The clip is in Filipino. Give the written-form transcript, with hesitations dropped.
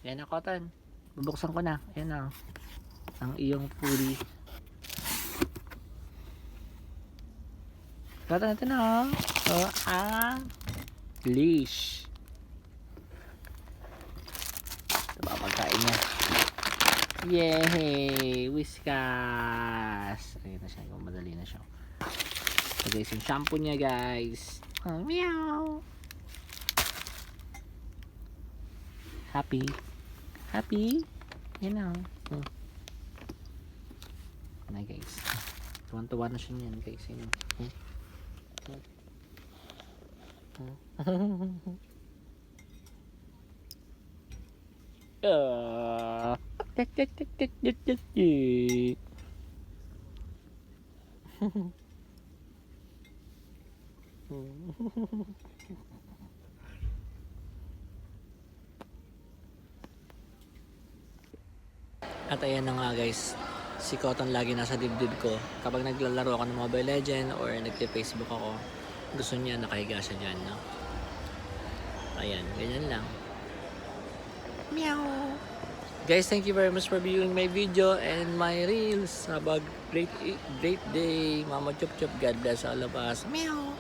Yan na, Cotton. Bubuksan ko na. Yan na. Ang iyong fully. Cotton, ito na. Oh, leash. Ito ba pagkain niya? Yay! Whiskas! Ayun na siya. Madali na siya. So guys, yung shampoo niya guys. Oh, meow! Happy? Happy? Yan na. Oh. Na guys. Tuwan-tuwa na siya niyan guys. Yan. At ayan na nga guys, si Cotton lagi nasa dibdib ko. Kapag naglalaro ako ng Mobile Legend or nagte-Facebook ako, gusto niya nakahiga siya dyan, no? Ayan, ganyan lang. Meow! Guys, thank you very much for viewing my video and my reels. Have a great day. Mama Chop Chop. God bless all of us. Meow!